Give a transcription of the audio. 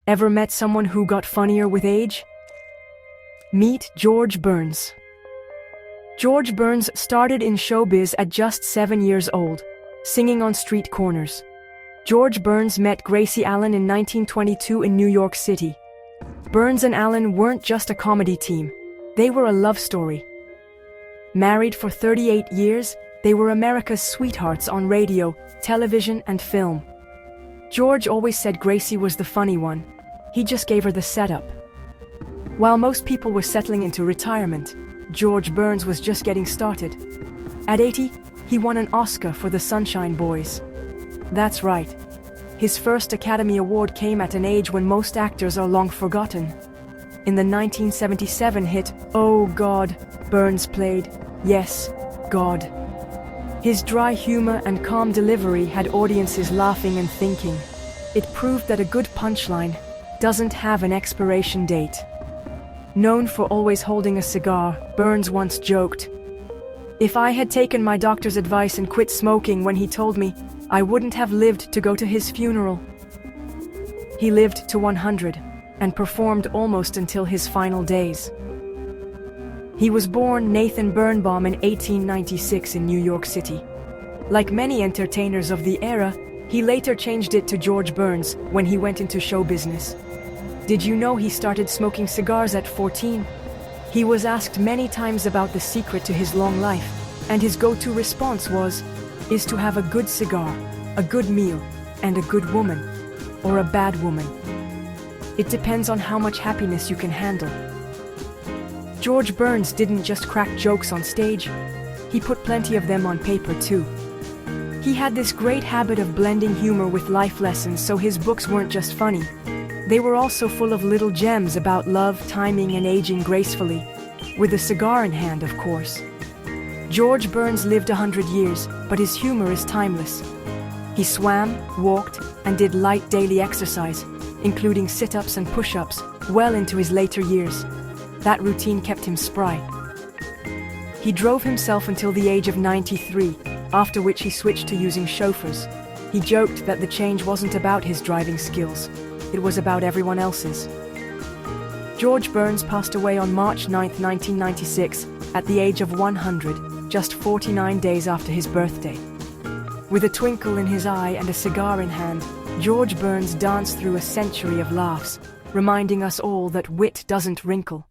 Ever met someone who got funnier with age? Meet George Burns. George Burns started in showbiz at just 7 years old, singing on street corners. George Burns met Gracie Allen in 1922 in New York City. Burns and Allen weren't just a comedy team, they were a love story. Married for 38 years, they were America's sweethearts on radio, television, and film. George always said Gracie was the funny one. He just gave her the setup. While most people were settling into retirement, George Burns was just getting started. At 80, he won an Oscar for The Sunshine Boys. That's right. His first Academy Award came at an age when most actors are long forgotten. In the 1977 hit, Oh God, Burns played, Yes, God. His dry humor and calm delivery had audiences laughing and thinking. It proved that a good punchline doesn't have an expiration date. Known for always holding a cigar, Burns once joked, "If I had taken my doctor's advice and quit smoking when he told me, I wouldn't have lived to go to his funeral." He lived to 100 and performed almost until his final days. He was born Nathan Birnbaum in 1896 in New York City. Like many entertainers of the era, he later changed it to George Burns when he went into show business. Did you know he started smoking cigars at 14? He was asked many times about the secret to his long life, and his go-to response is to have a good cigar, a good meal, and a good woman, or a bad woman. It depends on how much happiness you can handle. George Burns didn't just crack jokes on stage, he put plenty of them on paper too. He had this great habit of blending humor with life lessons, so his books weren't just funny. They were also full of little gems about love, timing, and aging gracefully, with a cigar in hand, of course. George Burns lived 100 years, but his humor is timeless. He swam, walked, and did light daily exercise, including sit-ups and push-ups, well into his later years. That routine kept him spry. He drove himself until the age of 93, after which he switched to using chauffeurs. He joked that the change wasn't about his driving skills, it was about everyone else's. George Burns passed away on March 9, 1996, at the age of 100, just 49 days after his birthday. With a twinkle in his eye and a cigar in hand, George Burns danced through a century of laughs, reminding us all that wit doesn't wrinkle.